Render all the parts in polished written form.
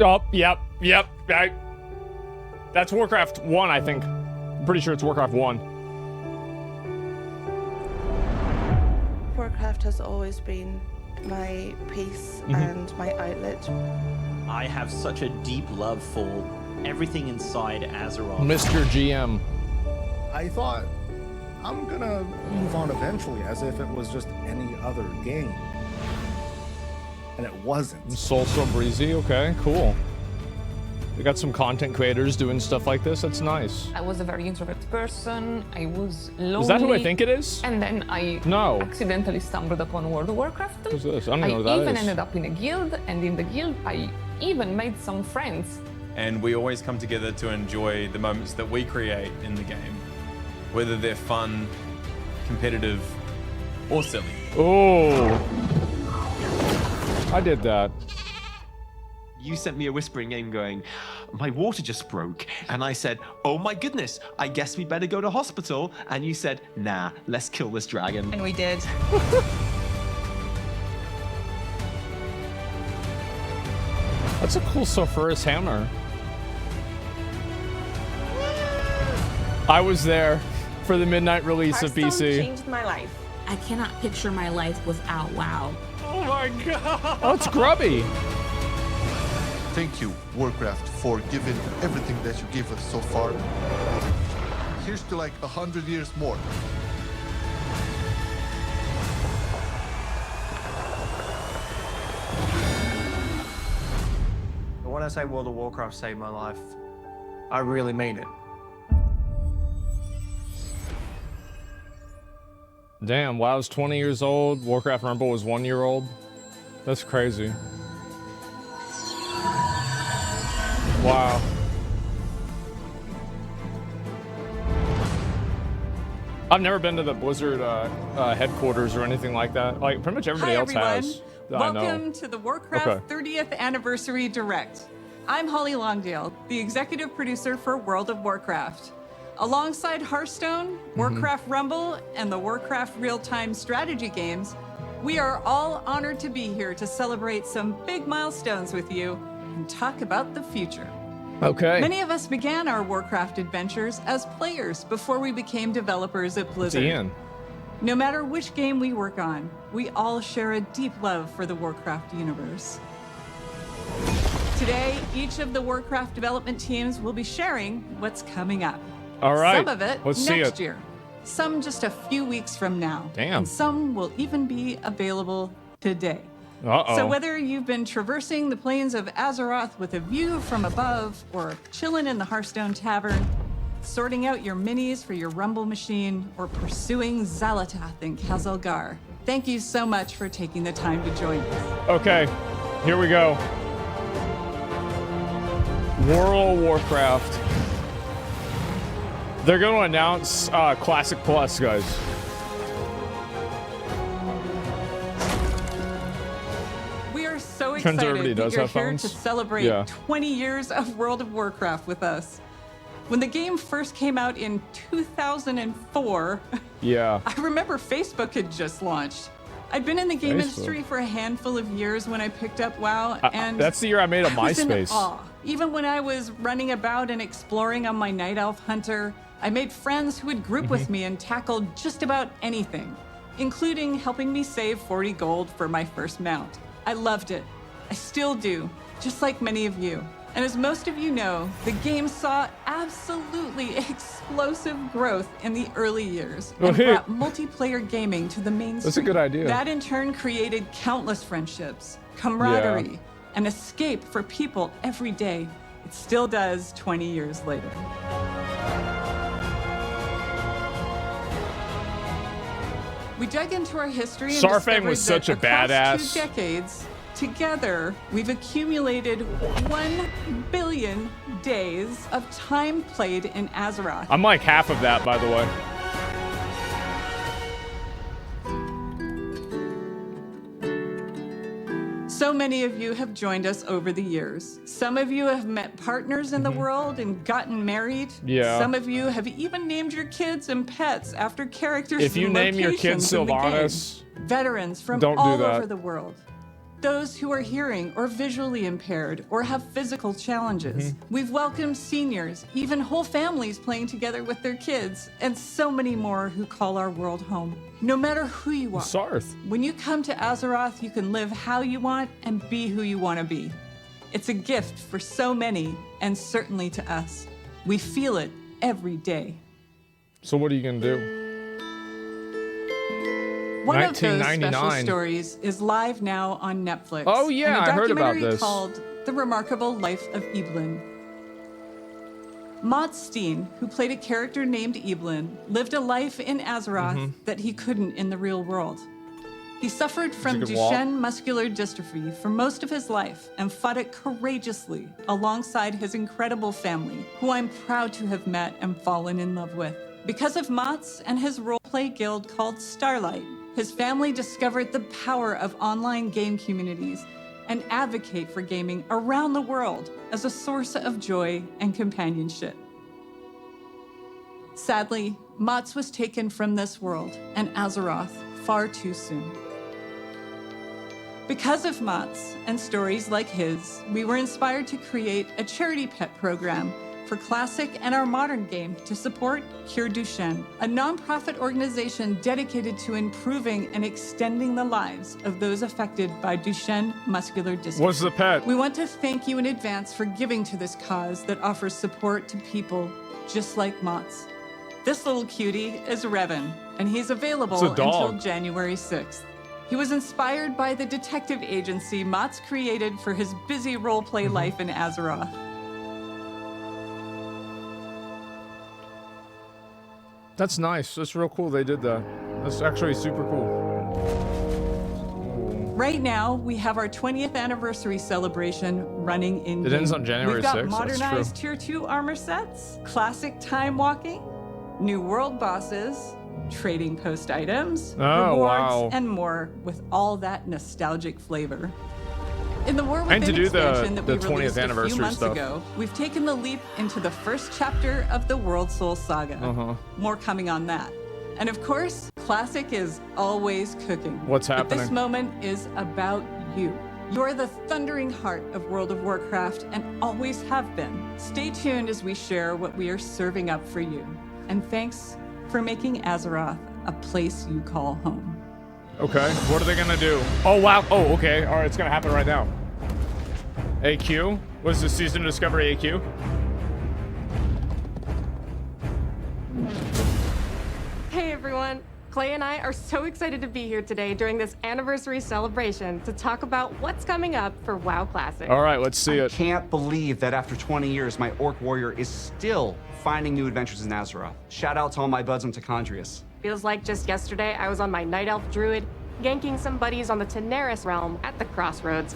Oh, yep. That's Warcraft 1, I think. I'm pretty sure it's Warcraft 1. Warcraft has always been my peace and my outlet. I have such a deep love for everything inside Azeroth. Mr. GM. I thought, I'm gonna move on eventually, as if it was just any other game. And it wasn't. Soul So Breezy, okay, cool. We got some content creators doing stuff like this, that's nice. I was a very introverted person, I was lonely. Is that who I think it is? And then I accidentally stumbled upon World of Warcraft. Who's this? I don't know who that is. I even ended up in a guild, and in the guild I even made some friends. And we always come together to enjoy the moments that we create in the game, whether they're fun, competitive, or silly. Oh, I did that. You sent me a whispering name going, my water just broke. And I said, oh my goodness, I guess we better go to hospital. And you said, nah, let's kill this dragon. And we did. That's a cool sulfurous hammer. I was there for the midnight release of PC. Changed my life. I cannot picture my life without WoW. Oh my god! Oh, it's grubby. Thank you, Warcraft, for giving everything that you gave us so far. Here's to like 100 years more. When I say World of Warcraft saved my life, I really mean it. Damn, WoW's 20 years old. Warcraft Rumble was 1 year old. That's crazy. Wow. I've never been to the Blizzard headquarters or anything like that. Like, pretty much everybody else has. Welcome to the Warcraft 30th Anniversary Direct. I'm Holly Longdale, the executive producer for World of Warcraft. Alongside Hearthstone, Warcraft Rumble, and the Warcraft real-time strategy games, we are all honored to be here to celebrate some big milestones with you and talk about the future. Okay. Many of us began our Warcraft adventures as players before we became developers at Blizzard. Ian. No matter which game we work on, we all share a deep love for the Warcraft universe. Today, each of the Warcraft development teams will be sharing what's coming up. All right. Some of it Let's see next it. year, some just a few weeks from now. Damn. And some will even be available today. Uh-oh. So whether you've been traversing the plains of Azeroth with a view from above, or chilling in the Hearthstone Tavern, sorting out your minis for your Rumble machine, or pursuing Xalatath in Khazalgar, thank you so much for taking the time to join us. Okay, here we go. World of Warcraft. They're going to announce Classic Plus, guys. We are so Turns excited everybody that does you're have here phones? to celebrate 20 years of World of Warcraft with us. When the game first came out in 2004, Yeah. I remember Facebook had just launched. I'd been in the game industry for a handful of years when I picked up WoW, and that's the year I made a I was in MySpace. awe. Even when I was running about and exploring on my Night Elf Hunter, I made friends who would group with me and tackle just about anything, including helping me save 40 gold for my first mount. I loved it. I still do, just like many of you. And as most of you know, the game saw absolutely explosive growth in the early years and brought multiplayer gaming to the mainstream. That's a good idea. That in turn created countless friendships, camaraderie, and escape for people every day. It still does 20 years later. We dug into our history and Sarfang was discovered such a that across badass. 2 decades, together, we've accumulated 1 billion days of time played in Azeroth. I'm like half of that, by the way. So many of you have joined us over the years. Some of you have met partners in the world and gotten married. Yeah. Some of you have even named your kids and pets after characters If you and name your kid locations in the game. Sylvanas, Veterans from don't do all that. over the world. those who are hearing or visually impaired or have physical challenges. We've welcomed seniors, even whole families playing together with their kids, and so many more who call our world home. No matter who you are, Sarth. when you come to Azeroth, you can live how you want and be who you want to be. It's a gift for so many, and certainly to us. We feel it every day. So what are you gonna do? One of those special 1999. stories is live now on Netflix. Oh, yeah, in a I heard about documentary this. called The Remarkable Life of Evelyn. Maud Steen, who played a character named Evelyn, lived a life in Azeroth that he couldn't in the real world. He suffered from good walk. Duchenne muscular dystrophy for most of his life and fought it courageously alongside his incredible family, who I'm proud to have met and fallen in love with. Because of Mott's and his roleplay guild called Starlight, his family discovered the power of online game communities and advocate for gaming around the world as a source of joy and companionship. Sadly, Mott's was taken from this world and Azeroth far too soon. Because of Mott's and stories like his, we were inspired to create a charity pet program for Classic and our modern game to support Cure Duchenne, a nonprofit organization dedicated to improving and extending the lives of those affected by Duchenne muscular dystrophy. What's the pet? We want to thank you in advance for giving to this cause that offers support to people just like Mott's. This little cutie is Revan, and he's available It's a dog. until January 6th. He was inspired by the detective agency Mott's created for his busy roleplay life in Azeroth. That's nice. That's real cool they did that. That's actually super cool. Right now, we have our 20th anniversary celebration running in It ends on January We've got 6th, that's modernized true. Tier 2 armor sets, classic time walking, new world bosses, trading post items, Oh, rewards, wow. and more with all that nostalgic flavor. In the War And Within to do expansion the that we 20th released a few anniversary months stuff. ago, we've taken the leap into the first chapter of the World Soul Saga. More coming on that. And of course, Classic is always cooking. What's But this happening? moment is about you. You're the thundering heart of World of Warcraft and always have been. Stay tuned as we share what we are serving up for you. And thanks for making Azeroth a place you call home. Okay, what are they gonna do? Oh, wow. Oh, okay. All right, it's gonna happen right now. AQ? What is this, Season of Discovery AQ? Hey everyone! Clay and I are so excited to be here today during this anniversary celebration to talk about what's coming up for WoW Classic. All right, let's see it. Can't believe that after 20 years, my Orc Warrior is still finding new adventures in Azeroth. Shout out to all my buds on Tacondrius. Feels like just yesterday I was on my Night Elf Druid, ganking some buddies on the Teneris realm at the Crossroads.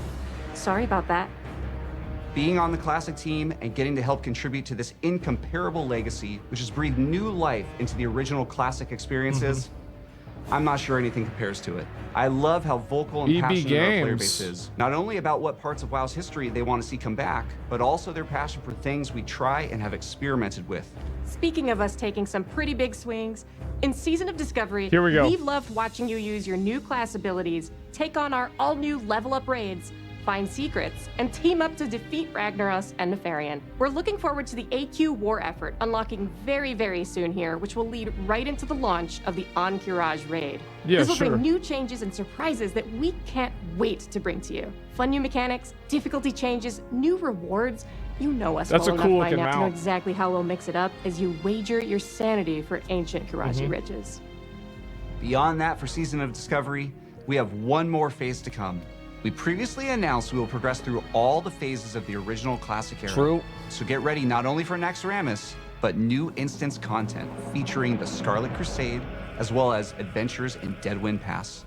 Sorry about that. Being on the Classic team and getting to help contribute to this incomparable legacy, which has breathed new life into the original Classic experiences, I'm not sure anything compares to it. I love how vocal and EB passionate our player Games. base is. Not only about what parts of WoW's history they want to see come back, but also their passion for things we try and have experimented with. Speaking of us taking some pretty big swings, in Season of Discovery, Here we go. we've loved watching you use your new class abilities, take on our all-new level-up raids, find secrets, and team up to defeat Ragnaros and Nefarian. We're looking forward to the AQ war effort unlocking very, very soon here, which will lead right into the launch of the Encourage raid. Yeah, This will sure. bring new changes and surprises that we can't wait to bring to you. Fun new mechanics, difficulty changes, new rewards. You know us That's well a cool enough by looking now to know mount. exactly how we'll mix it up as you wager your sanity for ancient Kiraji riches. Beyond that, for Season of Discovery, we have one more phase to come. We previously announced we will progress through all the phases of the original Classic era. True. So get ready not only for Naxxramas, but new instance content featuring the Scarlet Crusade, as well as adventures in Deadwind Pass.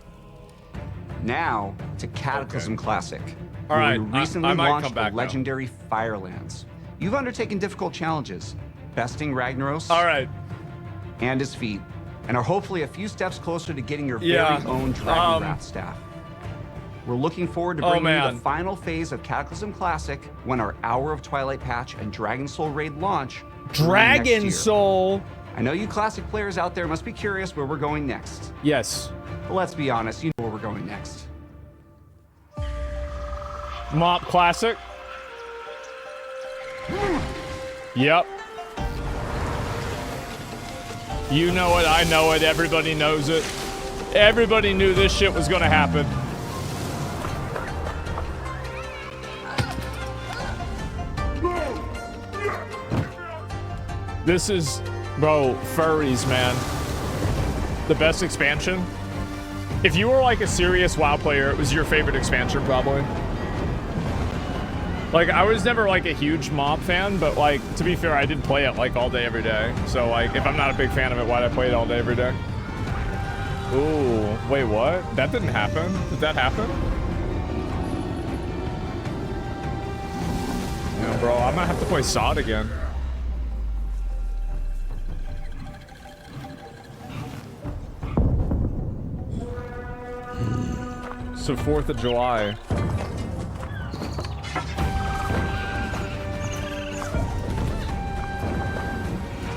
Now to Cataclysm Classic. All where right, we recently I might launched come back the now. legendary Firelands. You've undertaken difficult challenges, besting Ragnaros All right. and his feet, and are hopefully a few steps closer to getting your Yeah, very own Dragon Wrath staff. We're looking forward to Oh, bringing you man. the final phase of Cataclysm Classic when our Hour of Twilight patch and Dragon Soul raid launch. early next Dragon year. Soul. I know you Classic players out there must be curious where we're going next. Yes. But let's be honest, you know where we're going next. Mappa Classic. Yep. You know it, I know it, everybody knows it. Everybody knew this shit was gonna happen. This is, bro, furries, man. The best expansion. If you were like a serious WoW player, it was your favorite expansion, probably. Like, I was never like a huge mob fan, but like, to be fair, I did play it like all day, every day. So like, if I'm not a big fan of it, why'd I play it all day, every day? Ooh, wait, what? That didn't happen? Did that happen? Yeah, bro, I might have to play SOD again. So 4th of July.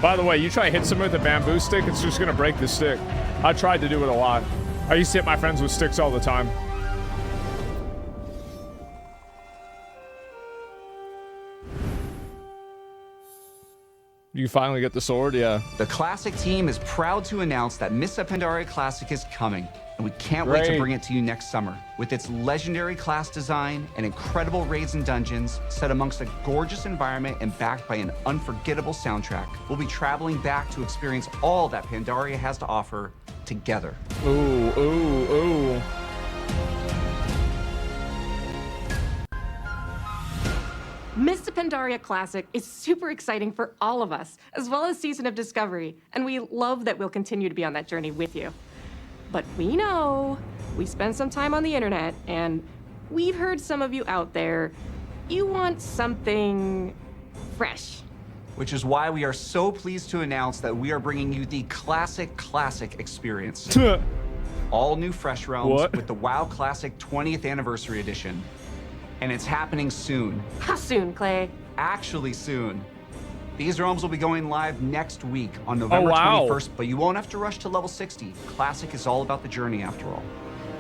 By the way, you try to hit someone with a bamboo stick, it's just gonna break the stick. I tried to do it a lot. I used to hit my friends with sticks all the time. You finally get the sword? Yeah. The Classic team is proud to announce that Mappa Pandaria Classic is coming, and we can't wait to bring it to you next summer. With its legendary class design and incredible raids and dungeons, set amongst a gorgeous environment and backed by an unforgettable soundtrack, we'll be traveling back to experience all that Pandaria has to offer together. Ooh, ooh, ooh. Mappa Pandaria Classic is super exciting for all of us, as well as Season of Discovery, and we love that we'll continue to be on that journey with you. But we know, we spend some time on the internet, and we've heard some of you out there, you want something fresh. Which is why we are so pleased to announce that we are bringing you the Classic experience. All new Fresh Realms with the WoW Classic 20th Anniversary Edition. And it's happening soon. How soon, Clay? Actually soon. These realms will be going live next week on November 21st, but you won't have to rush to level 60. Classic is all about the journey after all.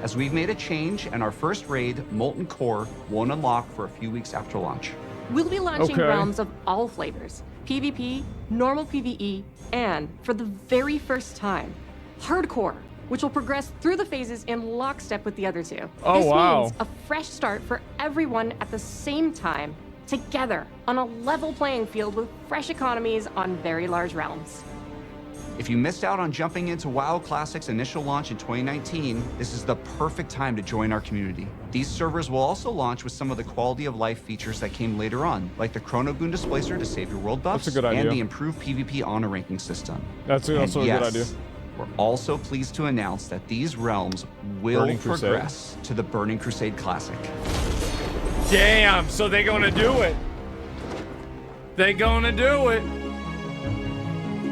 As we've made a change, and our first raid, Molten Core, won't unlock for a few weeks after launch. We'll be launching realms of all flavors. PvP, normal PvE, and for the very first time, Hardcore, which will progress through the phases in lockstep with the other two. This means a fresh start for everyone at the same time, together on a level playing field with fresh economies on very large realms. If you missed out on jumping into WoW Classic's initial launch in 2019, this is the perfect time to join our community. These servers will also launch with some of the quality of life features that came later on, like the Chronogoon Displacer to save your world buffs, and the improved PvP honor ranking system. That's also a good idea. We're also pleased to announce that these realms will progress to the Burning Crusade Classic. Damn, so they're gonna do it. They're gonna do it.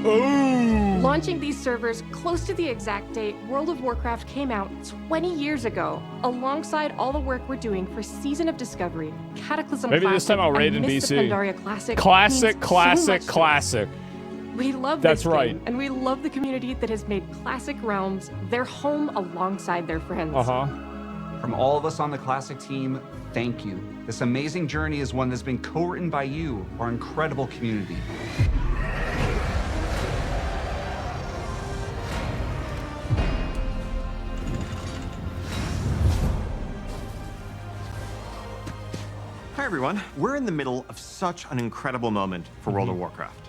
Ooh. Launching these servers close to the exact date World of Warcraft came out 20 years ago, alongside all the work we're doing for Season of Discovery, Cataclysm Maybe Classic, this time I'll raid in and BC. Mappa Pandaria Classic. Classic. We love That's this right. game, and we love the community that has made Classic Realms their home alongside their friends. From all of us on the Classic team, thank you. This amazing journey is one that's been co-written by you, our incredible community. Hi everyone, we're in the middle of such an incredible moment for World of Warcraft.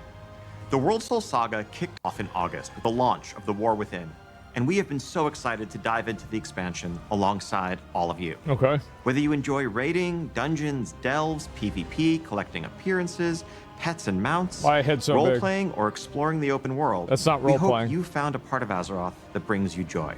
The World Soul Saga kicked off in August with the launch of The War Within, and we have been so excited to dive into the expansion alongside all of you. Okay. Whether you enjoy raiding, dungeons, delves, PvP, collecting appearances, pets and mounts, role-playing, or exploring the open world, that's not we role-playing. hope you found a part of Azeroth that brings you joy.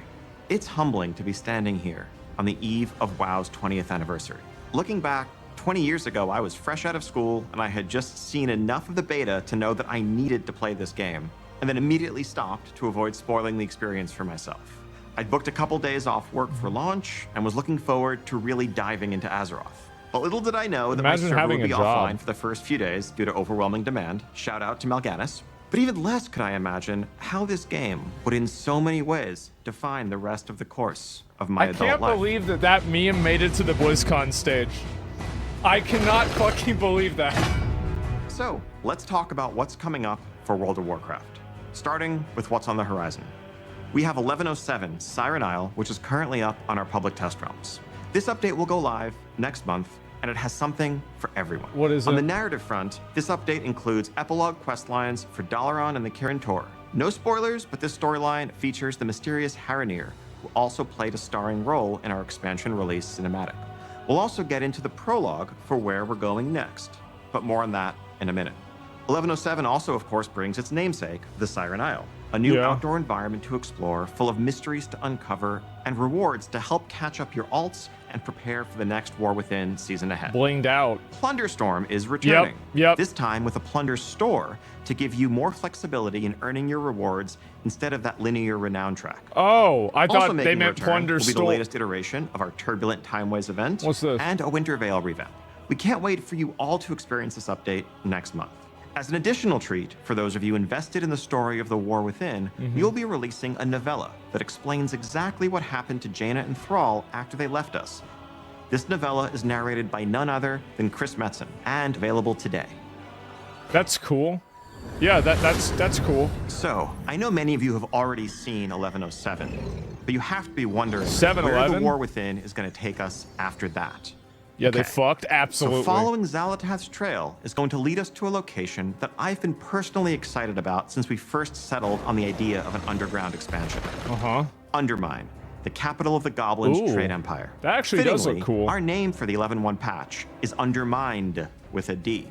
It's humbling to be standing here on the eve of WoW's 20th anniversary. Looking back, 20 years ago, I was fresh out of school, and I had just seen enough of the beta to know that I needed to play this game, and then immediately stopped to avoid spoiling the experience for myself. I'd booked a couple days off work for launch, and was looking forward to really diving into Azeroth. But little did I know that my server would be offline for the first few days due to overwhelming demand. Shout out to Mal'Ganis. But even less could I imagine how this game would in so many ways define the rest of the course of my adult life. I can't believe that meme made it to the BlizzCon stage. I cannot fucking believe that. So, let's talk about what's coming up for World of Warcraft, starting with what's on the horizon. We have 1107 Siren Isle, which is currently up on our public test realms. This update will go live next month, and it has something for everyone. What is it? On the narrative front, this update includes epilogue questlines for Dalaran and the Kirin Tor. No spoilers, but this storyline features the mysterious Haranir, who also played a starring role in our expansion release cinematic. We'll also get into the prologue for where we're going next, but more on that in a minute. 1107 also, of course, brings its namesake, the Siren Isle, a new outdoor environment to explore, full of mysteries to uncover, and rewards to help catch up your alts and prepare for the next War Within season ahead. Blinged out. Plunderstorm is returning. Yep. This time with a plunder store to give you more flexibility in earning your rewards instead of that linear renown track. Oh, I Also thought they making a meant return plunder will be the store. latest iteration of our Turbulent Timeways event. What's this? And a Winter Veil revamp. We can't wait for you all to experience this update next month. As an additional treat, for those of you invested in the story of the War Within, we'll be releasing a novella that explains exactly what happened to Jaina and Thrall after they left us. This novella is narrated by none other than Chris Metzen, and available today. That's cool. Yeah, that's cool. So, I know many of you have already seen 1107, but you have to be wondering where 7-Eleven? the War Within is going to take us after that. Yeah, they fucked? Absolutely. So following Xal'atath's trail is going to lead us to a location that I've been personally excited about since we first settled on the idea of an underground expansion. Undermine, the capital of the Goblins Ooh, trade empire. that actually does look cool. Our name for the 11.1 patch is Undermined with a D.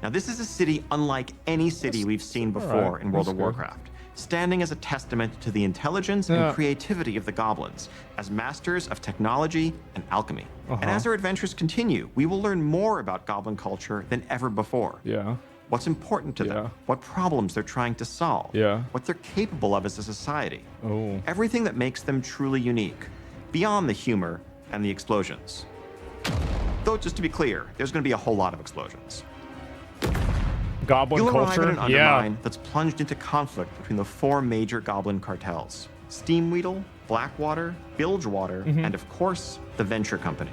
Now, this is a city unlike any city we've seen before in World that's of good. Warcraft, standing as a testament to the intelligence and creativity of the goblins as masters of technology and alchemy. And as our adventures continue, we will learn more about goblin culture than ever before. What's important to them, what problems they're trying to solve, what they're capable of as a society. Everything that makes them truly unique, beyond the humor and the explosions. Though, just to be clear, there's going to be a whole lot of explosions. Goblin You'll arrive culture? at an Undermine that's plunged into conflict between the four major goblin cartels: Steamweedle, Blackwater, Bilgewater, and of course, the Venture Company.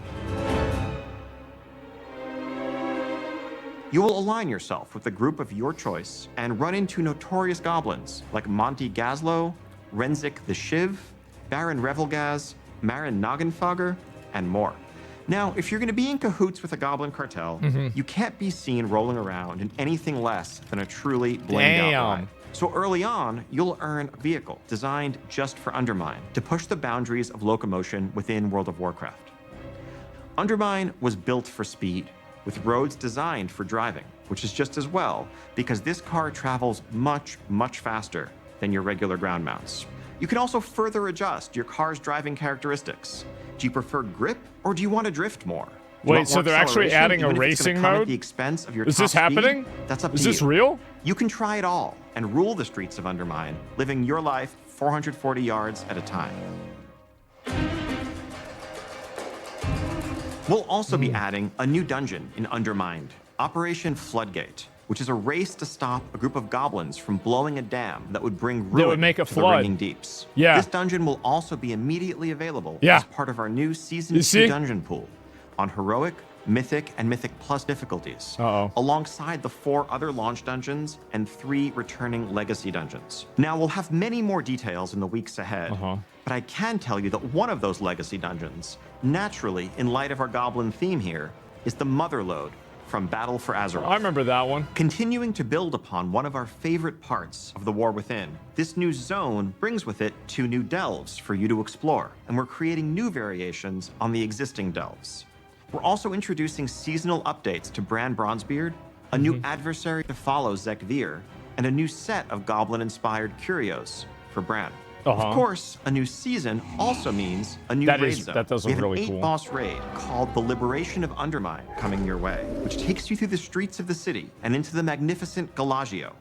You will align yourself with a group of your choice and run into notorious goblins like Monty Gazlo, Renzik the Shiv, Baron Revelgaz, Marin Noggenfogger, and more. Now, if you're going to be in cahoots with a goblin cartel, you can't be seen rolling around in anything less than a truly blinged out ride. So early on, you'll earn a vehicle designed just for Undermine to push the boundaries of locomotion within World of Warcraft. Undermine was built for speed, with roads designed for driving, which is just as well, because this car travels much, much faster than your regular ground mounts. You can also further adjust your car's driving characteristics. Do you prefer grip, or do you want to drift more? Wait, so they're actually adding a racing mode? At the expense of your Is top this happening? speed? That's up to Is you. this real? You can try it all and rule the streets of Undermine, living your life 440 yards at a time. We'll also be adding a new dungeon in Undermined, Operation Floodgate, which is a race to stop a group of goblins from blowing a dam that would bring ruin would make a to flood. the Ringing Deeps. Yeah. This dungeon will also be immediately available Yeah. as part of our new Season You 2 see? dungeon pool on Heroic, Mythic, and Mythic Plus difficulties, alongside the 4 other launch dungeons and 3 returning legacy dungeons. Now, we'll have many more details in the weeks ahead, but I can tell you that one of those legacy dungeons, naturally, in light of our goblin theme here, is the Motherlode from Battle for Azeroth. I remember that one. Continuing to build upon one of our favorite parts of the War Within, this new zone brings with it 2 new delves for you to explore, and we're creating new variations on the existing delves. We're also introducing seasonal updates to Bran Bronzebeard, a new adversary to follow Zek Veer, and a new set of goblin-inspired curios for Bran. Of course, a new season also means a new raid zone. That does We look have really an cool. 8-boss raid called the Liberation of Undermine coming your way, which takes you through the streets of the city and into the magnificent Galagio,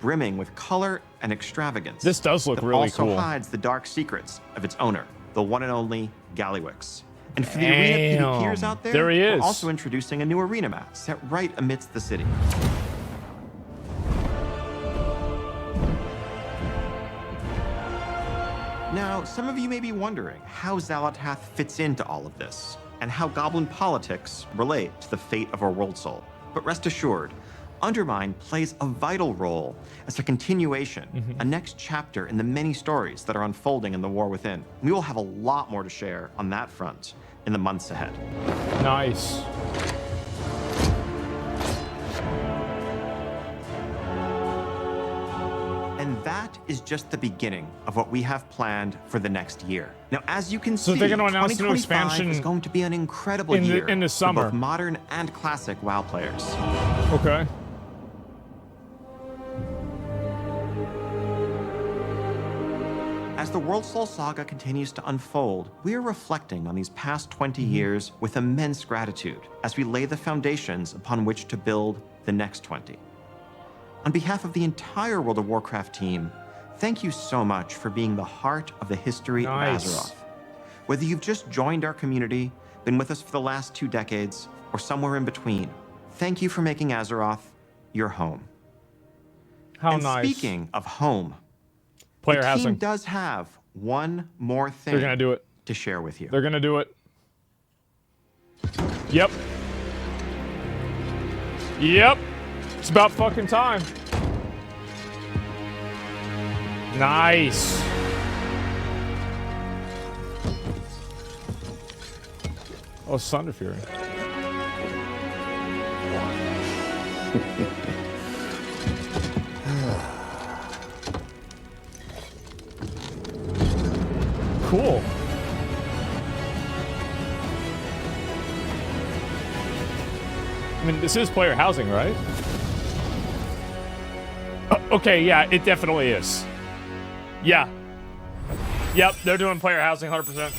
brimming with color and extravagance. This does look that really also cool. hides the dark secrets of its owner, the one and only Gallywix. And for the arena PvPers out there, There he is. we're also introducing a new arena map set right amidst the city. Now, some of you may be wondering how Xal'atath fits into all of this. and how goblin politics relate to the fate of our world soul. But rest assured, Undermine plays a vital role as a continuation, a next chapter in the many stories that are unfolding in the War Within. We will have a lot more to share on that front in the months ahead. Nice. And that is just the beginning of what we have planned for the next year. Now, as you can So see, they're gonna announce a new 2025 expansion is going to be an incredible year in the summer for both modern and classic WoW players. Okay. As the World Soul Saga continues to unfold, we are reflecting on these past 20 years with immense gratitude as we lay the foundations upon which to build the next 20. On behalf of the entire World of Warcraft team, thank you so much for being the heart of the history of Azeroth. Whether you've just joined our community, been with us for the last 2 decades, or somewhere in between, thank you for making Azeroth your home. How and nice. Speaking of home, Player the housing. team does have one more thing They're gonna do it. to share with you. They're gonna do it. Yep. Yep. It's about fucking time. Nice. Oh, Thunder Fury. Cool. I mean, this is player housing, right? Okay, yeah, it definitely is. Yeah. Yep, they're doing player housing 100%.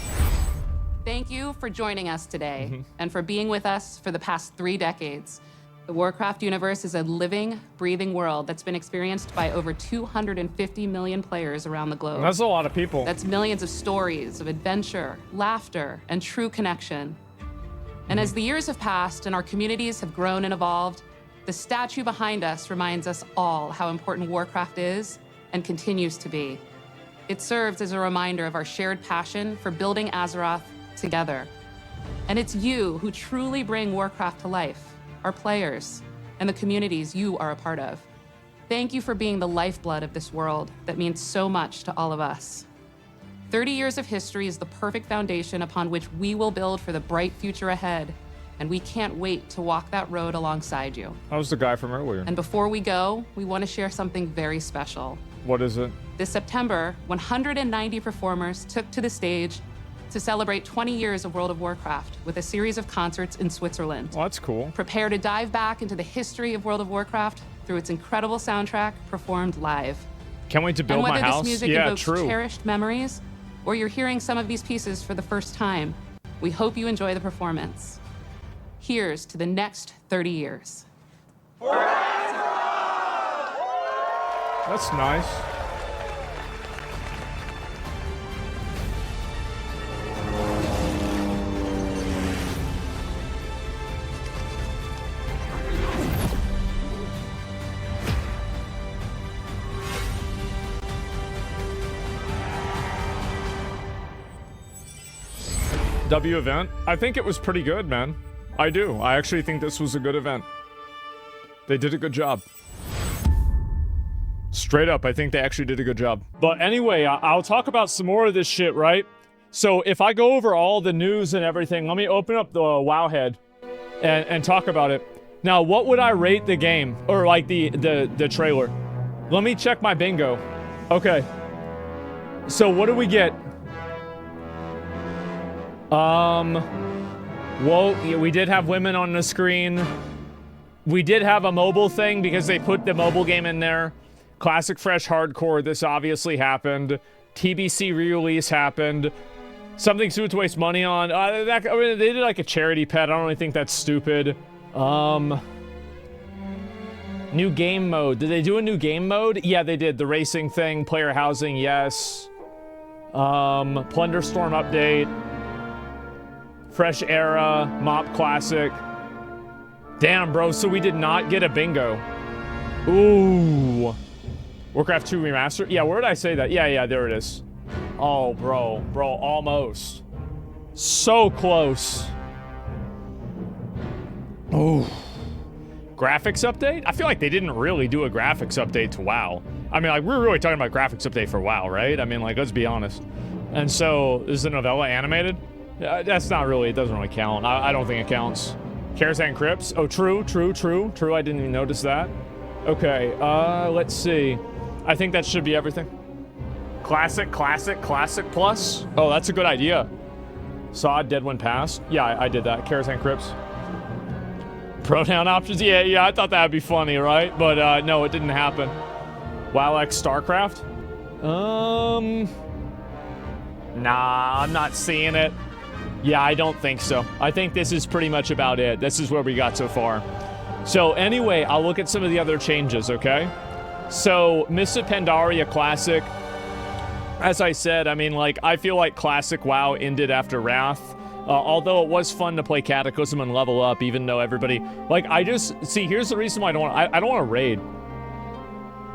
Thank you for joining us today and for being with us for the past 3 decades. The Warcraft universe is a living, breathing world that's been experienced by over 250 million players around the globe. That's a lot of people. That's millions of stories of adventure, laughter, and true connection. And as the years have passed and our communities have grown and evolved, the statue behind us reminds us all how important Warcraft is and continues to be. It serves as a reminder of our shared passion for building Azeroth together. And it's you who truly bring Warcraft to life, our players, and the communities you are a part of. Thank you for being the lifeblood of this world that means so much to all of us. 30 years of history is the perfect foundation upon which we will build for the bright future ahead, and we can't wait to walk that road alongside you. That was the guy from earlier. And before we go, we want to share something very special. What is it? This September, 190 performers took to the stage to celebrate 20 years of World of Warcraft with a series of concerts in Switzerland. Well, that's cool. Prepare to dive back into the history of World of Warcraft through its incredible soundtrack performed live. Can't wait to build and my whether house. this music Yeah, evokes true. cherished memories, or you're hearing some of these pieces for the first time, we hope you enjoy the performance. Here's to the next 30 years. That's nice. W event? I think it was pretty good, man. I do. I actually think this was a good event. They did a good job. Straight up, I think they actually did a good job. But anyway, I'll talk about some more of this shit, right? So if I go over all the news and everything, let me open up the Wowhead and talk about it. Now, what would I rate the game? Or like the trailer? Let me check my bingo. Okay. So what do we get? Well, yeah, we did have women on the screen. We did have a mobile thing because they put the mobile game in there. Classic Fresh Hardcore, this obviously happened. TBC re-release happened. Something to waste money on. I mean, they did like a charity pet. I don't really think that's stupid. New game mode. Did they do a new game mode? Yeah, they did. The racing thing, player housing, yes. Plunderstorm update. Fresh Era, Mappa Classic. Damn, bro, so we did not get a bingo. Ooh. Warcraft 2 Remastered? Yeah, where did I say that? Yeah, there it is. Oh, bro, almost. So close. Oh. Graphics update? I feel like they didn't really do a graphics update to WoW. I mean, like, we're really talking about graphics update for WoW, right? I mean, like, let's be honest. And so, is the novella animated? That's not really, it doesn't really count. I don't think it counts. Karazhan Crypts? Oh, true. I didn't even notice that. Okay, let's see. I think that should be everything. Classic plus? Oh, that's a good idea. Saw Dead When Passed? Yeah, I did that. Karazhan Crypts. Pronoun options? Yeah, I thought that'd be funny, right? But, no, it didn't happen. WoW X StarCraft? Nah, I'm not seeing it. Yeah, I don't think so. I think this is pretty much about it. This is where we got so far. So anyway, I'll look at some of the other changes, okay? So, Mists of Pandaria Classic. As I said, I mean, like, I feel like Classic WoW ended after Wrath. Although it was fun to play Cataclysm and level up, even though everybody... Like, I just... See, here's the reason why I don't want... I don't want to raid.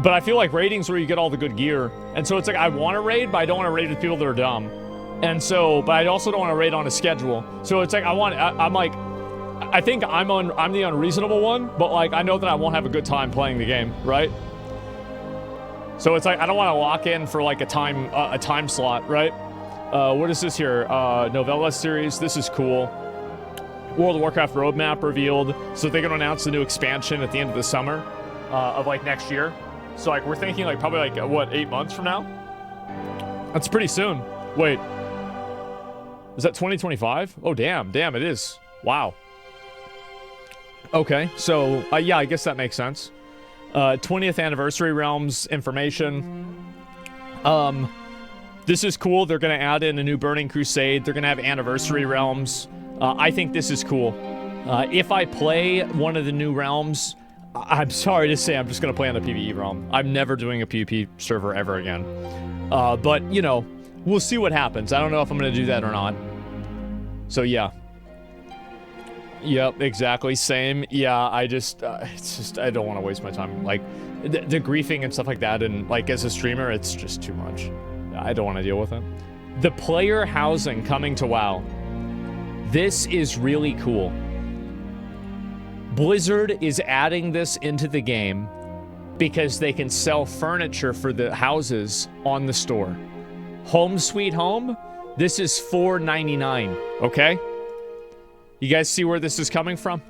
But I feel like raiding's where you get all the good gear. And so it's like, I want to raid, but I don't want to raid with people that are dumb. And so, but I also don't want to raid on a schedule. So it's like, I'm like, I think I'm the unreasonable one, but like, I know that I won't have a good time playing the game, right? So it's like, I don't want to lock in for like a time slot, right? What is this here? Novella series, this is cool. World of Warcraft roadmap revealed. So they're going to announce the new expansion at the end of the summer of like next year. So like, we're thinking like probably like, what, 8 months from now? That's pretty soon. Wait. Is that 2025? Oh, damn, it is. Wow. Okay, so, yeah, I guess that makes sense. 20th Anniversary Realms information. This is cool. They're going to add in a new Burning Crusade. They're going to have Anniversary Realms. I think this is cool. If I play one of the new realms, I'm sorry to say I'm just going to play on the PvE realm. I'm never doing a PvP server ever again. But, you know, we'll see what happens. I don't know if I'm going to do that or not. So, yeah. Yep, exactly. Same. Yeah, it's just, I don't want to waste my time. Like, the griefing and stuff like that, and, like, as a streamer, it's just too much. I don't want to deal with it. The player housing coming to WoW. This is really cool. Blizzard is adding this into the game because they can sell furniture for the houses on the store. Home Sweet Home, this is $4.99, okay? You guys see where this is coming from?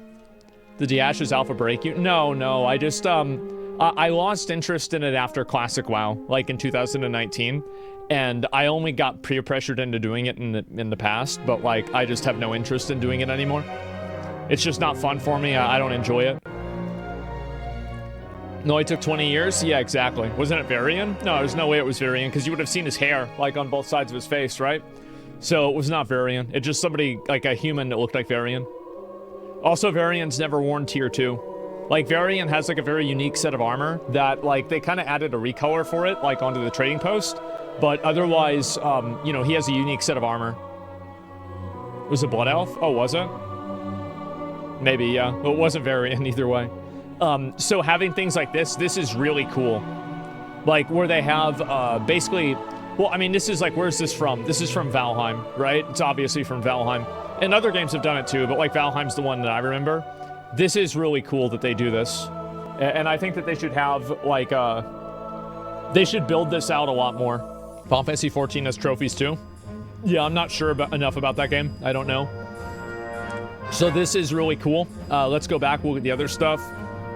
The Diash's Alpha Break You? No, I just, I lost interest in it after Classic WoW, like in 2019, and I only got peer pressured into doing it in the past, but like, I just have no interest in doing it anymore. It's just not fun for me. I don't enjoy it. No, it took 20 years? Yeah, exactly. Wasn't it Varian? No, there's no way it was Varian, because you would have seen his hair, like, on both sides of his face, right? So, it was not Varian. It's just somebody, like, a human that looked like Varian. Also, Varian's never worn Tier 2. Like, Varian has, like, a very unique set of armor that, like, they kind of added a recolor for it, like, onto the trading post. But otherwise, you know, he has a unique set of armor. Was it Blood Elf? Oh, was it? Maybe, yeah. Well, it wasn't Varian either way. So having things like this is really cool. Like, where they have, basically... Well, I mean, this is like, where's this from? This is from Valheim, right? It's obviously from Valheim. And other games have done it too, but like, Valheim's the one that I remember. This is really cool that they do this. And I think that they should have, like, they should build this out a lot more. Final Fantasy XIV has trophies too? Yeah, I'm not sure enough about that game. I don't know. So this is really cool. Let's go back, we'll look at the other stuff.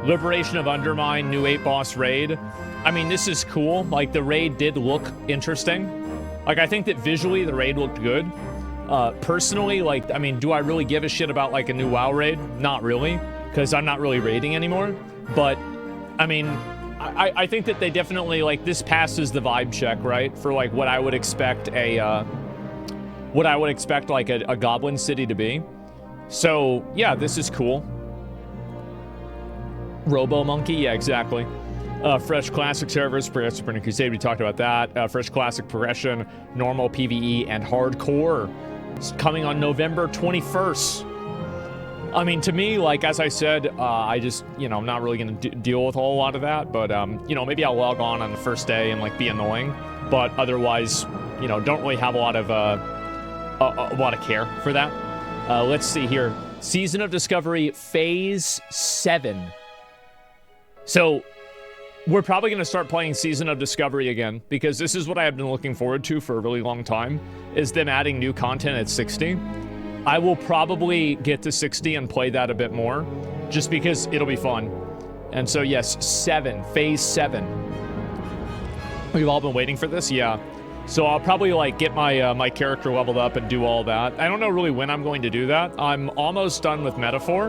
Liberation of Undermine, new 8-boss raid. I mean, this is cool. Like, the raid did look interesting. Like, I think that visually the raid looked good. Personally, like, I mean, do I really give a shit about, like, a new WoW raid? Not really, because I'm not really raiding anymore. But, I mean, I think that they definitely, like, this passes the vibe check, right? For, like, what I would expect like, a Goblin City to be. So, yeah, this is cool. Robo Monkey, yeah, exactly. Fresh Classic servers, Progressive Burning Crusade, we talked about that. Fresh Classic Progression, Normal, PvE, and Hardcore. It's coming on November 21st. I mean, to me, like, as I said, I just, you know, I'm not really going to deal with a whole lot of that, but, you know, maybe I'll log on the first day and, like, be annoying, but otherwise, you know, don't really have a lot of care for that. Let's see here. Season of Discovery Phase 7. So we're probably going to start playing Season of Discovery again, because this is what I have been looking forward to for a really long time, is them adding new content at 60. I will probably get to 60 and play that a bit more, just because it'll be fun. And so yes, Phase 7. We've all been waiting for this? Yeah. So I'll probably like get my my character leveled up and do all that. I don't know really when I'm going to do that. I'm almost done with Metaphor,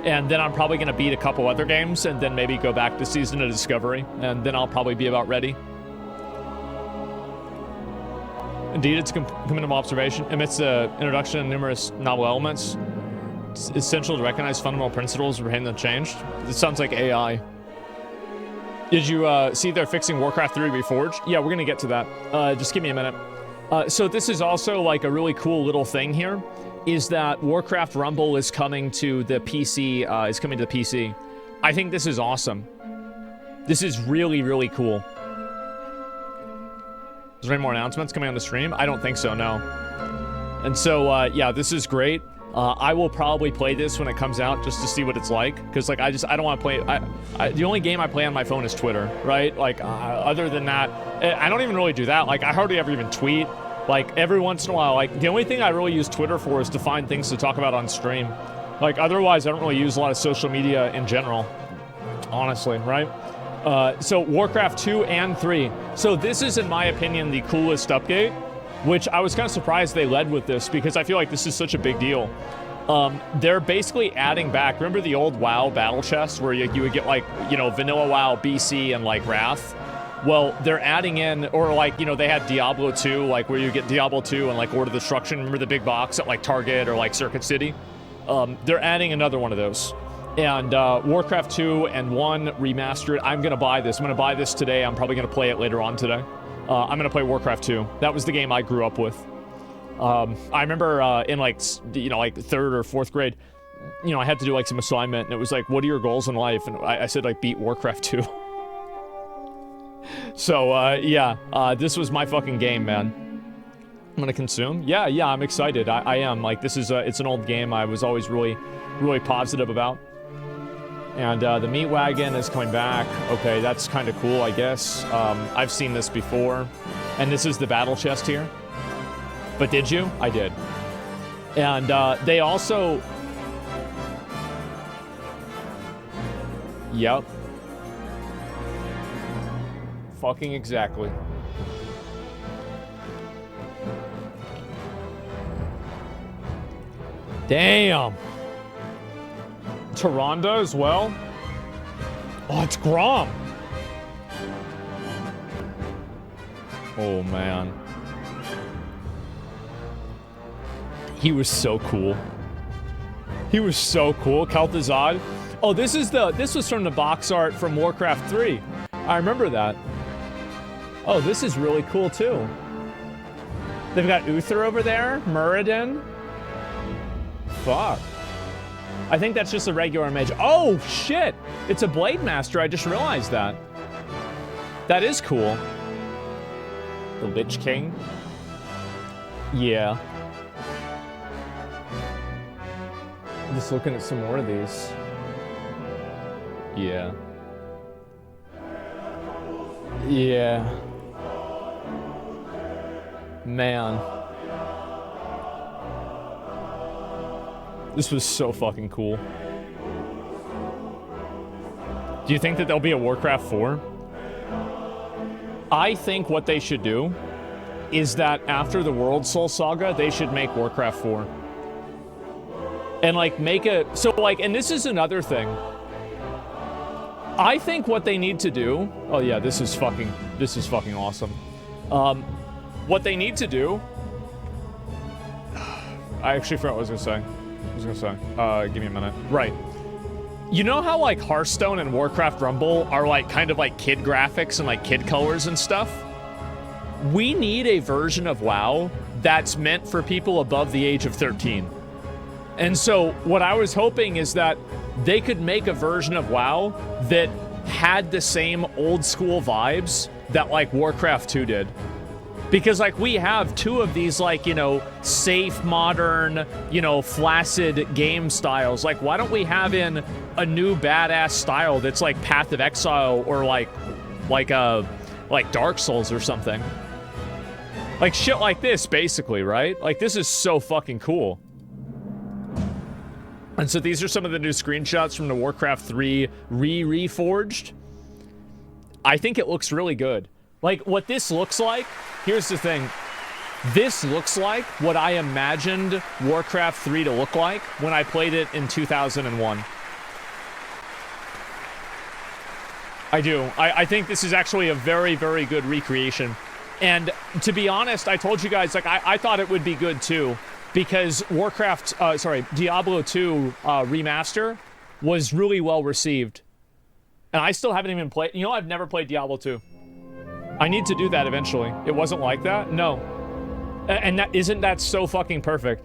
and then I'm probably going to beat a couple other games, and then maybe go back to Season of Discovery, and then I'll probably be about ready. Indeed, it's a cumulative observation. Amidst the introduction of numerous novel elements, it's essential to recognize fundamental principles remain unchanged. It sounds like AI. Did you see they're fixing Warcraft 3 Reforged? Yeah, we're going to get to that. Just give me a minute. So this is also like a really cool little thing here, is that Warcraft Rumble is coming to the PC, I think this is awesome. This is really, really cool. Is there any more announcements coming on the stream? I don't think so, no. And so, yeah, this is great. I will probably play this when it comes out just to see what it's like, because like I don't want to play. The only game I play on my phone is Twitter, right? Like other than that, I don't even really do that. Like I hardly ever even tweet. Like every once in a while, like the only thing I really use Twitter for is to find things to talk about on stream. Like otherwise, I don't really use a lot of social media in general, honestly, right? So Warcraft 2 and 3. So this is, in my opinion, the coolest update, which I was kind of surprised they led with this, because I feel like this is such a big deal. They're basically adding back, remember the old WoW battle chest where you would get like, you know, vanilla WoW, BC, and like Wrath? Well, they're adding in, or like, you know, they had Diablo 2, like where you get Diablo 2 and like Order of Destruction, remember the big box at like Target or like Circuit City? They're adding another one of those. And Warcraft 2 and 1 remastered. I'm going to buy this. I'm going to buy this today. I'm probably going to play it later on today. I'm going to play Warcraft 2. That was the game I grew up with. I remember in like, you know, like 3rd or 4th grade, you know, I had to do like some assignment, and it was like, what are your goals in life? And I said like beat Warcraft 2. So, yeah, this was my fucking game, man. I'm going to consume. Yeah, I'm excited. I am. Like, this is it's an old game I was always really, really positive about. And the meat wagon is coming back. Okay, that's kind of cool, I guess. I've seen this before. And this is the battle chest here. But did you? I did. And they also... Yep. Fucking exactly. Damn. Tyrande as well? Oh, it's Grom. Oh, man. He was so cool. He was so cool. Kel'Thuzad. Oh, this was from the box art from Warcraft 3. I remember that. Oh, this is really cool, too. They've got Uther over there. Muradin. Fuck. I think that's just a regular image. Oh, shit! It's a Blade Master. I just realized that. That is cool. The Lich King. Yeah. I'm just looking at some more of these. Yeah. Yeah. Man. This was so fucking cool. Do you think that there'll be a Warcraft 4? I think what they should do is that after the World Soul Saga, they should make Warcraft 4. And like make a... So like, and this is another thing. I think what they need to do... Oh yeah, this is fucking awesome. What they need to do... I actually forgot what I was gonna say. Give me a minute. Right. You know how like Hearthstone and Warcraft Rumble are like kind of like kid graphics and like kid colors and stuff? We need a version of WoW that's meant for people above the age of 13. And so what I was hoping is that they could make a version of WoW that had the same old school vibes that like Warcraft 2 did. Because, like, we have two of these, like, you know, safe, modern, you know, flaccid game styles. Like, why don't we have in a new badass style that's like Path of Exile or like Dark Souls or something? Like, shit like this, basically, right? Like, this is so fucking cool. And so these are some of the new screenshots from the Warcraft 3 Reforged. I think it looks really good. Like, what this looks like, here's the thing. This looks like what I imagined Warcraft 3 to look like when I played it in 2001. I do. I think this is actually a very, very good recreation. And to be honest, I told you guys, like, I thought it would be good too. Because Diablo 2 Remaster was really well received. And I still haven't even played, you know, I've never played Diablo 2. I need to do that eventually. It wasn't like that? No. And isn't that so fucking perfect?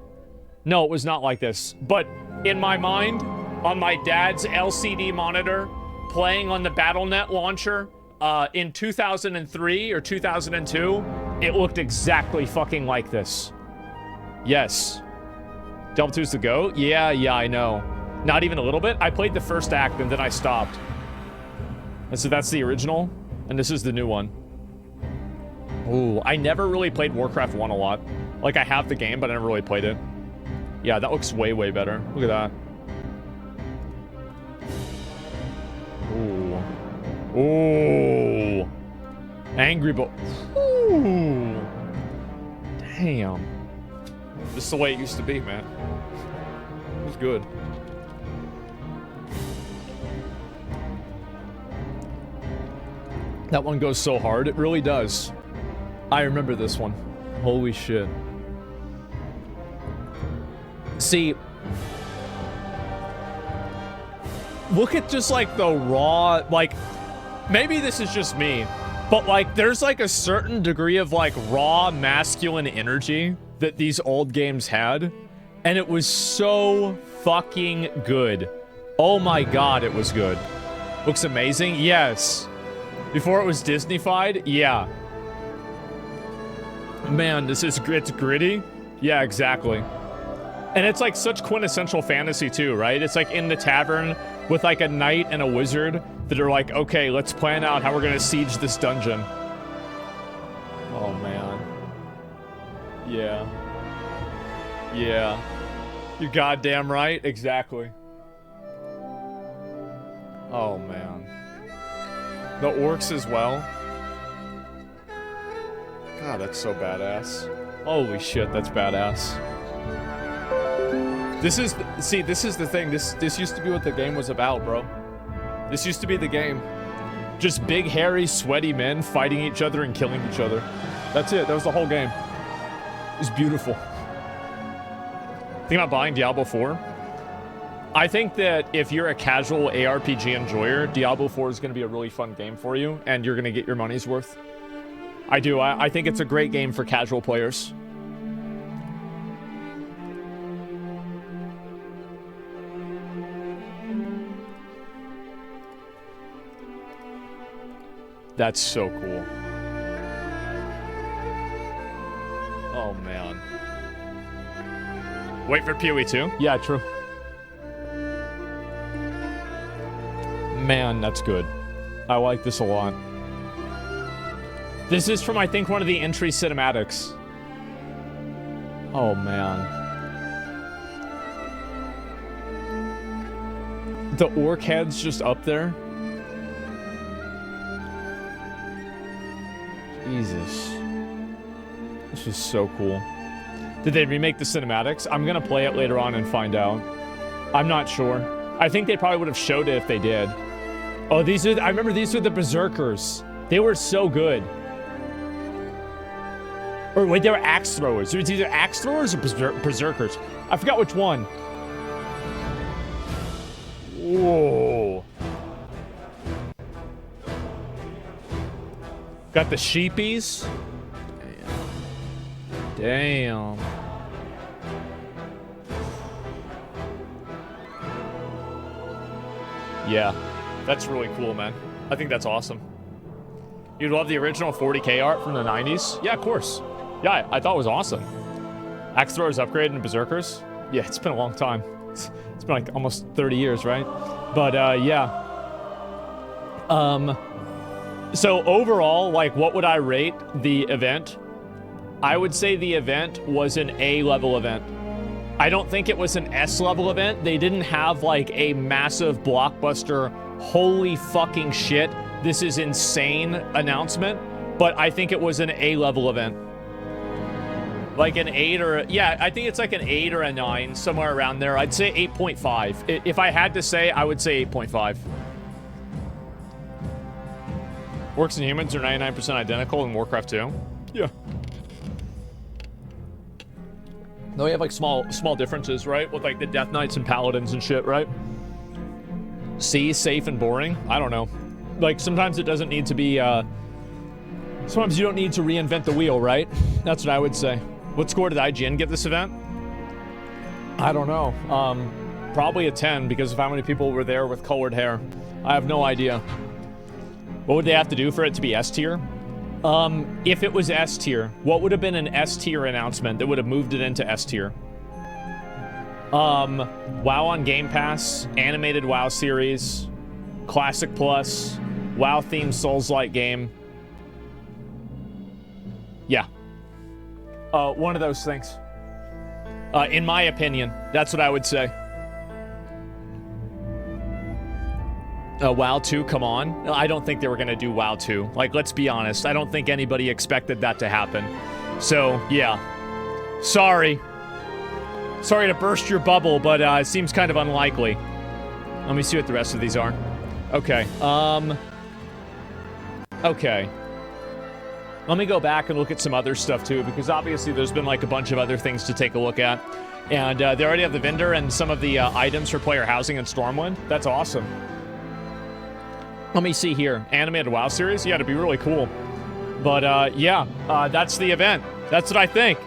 No, it was not like this. But in my mind, on my dad's LCD monitor, playing on the Battle.net launcher, in 2003 or 2002, it looked exactly fucking like this. Yes. Diablo 2's the GOAT? Yeah, I know. Not even a little bit? I played the first act and then I stopped. And so that's the original, and this is the new one. Ooh, I never really played Warcraft 1 a lot. Like, I have the game, but I never really played it. Yeah, that looks way, way better. Look at that. Ooh. Ooh. Angry Bo... Ooh. Damn. This is the way it used to be, man. It was good. That one goes so hard. It really does. I remember this one. Holy shit. See, look at just like the raw, like, maybe this is just me, but like there's like a certain degree of like raw masculine energy that these old games had, and it was so fucking good. Oh my god, it was good. Looks amazing? Yes. Before it was Disney-fied? Yeah. Man, it's gritty? Yeah, exactly. And it's like such quintessential fantasy too, right? It's like in the tavern with like a knight and a wizard that are like, okay, let's plan out how we're gonna siege this dungeon. Oh man. Yeah. Yeah. You're goddamn right. Exactly. Oh man. The orcs as well. God, that's so badass. Holy shit, that's badass. This is, see, this is the thing. This used to be what the game was about, bro. This used to be the game. Just big, hairy, sweaty men fighting each other and killing each other. That's it. That was the whole game. It was beautiful. Think about buying Diablo 4? I think that if you're a casual ARPG enjoyer, Diablo 4 is going to be a really fun game for you, and you're going to get your money's worth. I do. I think it's a great game for casual players. That's so cool. Oh, man. Wait for PoE 2? Yeah, true. Man, that's good. I like this a lot. This is from, I think, one of the entry cinematics. Oh, man. The orc head's just up there. Jesus. This is so cool. Did they remake the cinematics? I'm gonna play it later on and find out. I'm not sure. I think they probably would have showed it if they did. Oh, these are, I remember these were the Berserkers. They were so good. Or wait, they were axe throwers. It was either axe throwers or Berserkers. I forgot which one. Whoa. Got the sheepies. Damn. Yeah, that's really cool, man. I think that's awesome. You'd love the original 40K art from the 90s? Yeah, of course. Yeah, I thought it was awesome. Axe throwers upgraded into berserkers? Yeah, it's been a long time. It's been like almost 30 years, right? But yeah. So overall, like, what would I rate the event? I would say the event was an A-level event. I don't think it was an S-level event. They didn't have like a massive blockbuster, holy fucking shit, this is insane announcement, but I think it was an A-level event. Like an 8 or yeah, I think it's like an 8 or a 9, somewhere around there. I'd say 8.5. If I had to say, I would say 8.5. Orcs and humans are 99% identical in Warcraft 2. Yeah. No, we have like small differences, right? With like the Death Knights and Paladins and shit, right? C, safe and boring? I don't know. Like sometimes it doesn't need to be, sometimes you don't need to reinvent the wheel, right? That's what I would say. What score did IGN give this event? I don't know. Probably a 10 because of how many people were there with colored hair. I have no idea. What would they have to do for it to be S tier? If it was S tier, what would have been an S tier announcement that would have moved it into S tier? WoW on Game Pass, animated WoW series, Classic Plus, WoW themed Souls-like game. Yeah. One of those things. In my opinion, that's what I would say. WoW 2, come on. I don't think they were going to do WoW 2. Like, let's be honest. I don't think anybody expected that to happen. So, yeah. Sorry. Sorry to burst your bubble, but it seems kind of unlikely. Let me see what the rest of these are. Okay. Okay. Let me go back and look at some other stuff, too, because obviously there's been, like, a bunch of other things to take a look at. And they already have the vendor and some of the items for player housing in Stormwind. That's awesome. Let me see here. Animated WoW series? Yeah, it'd be really cool. But, yeah, that's the event. That's what I think.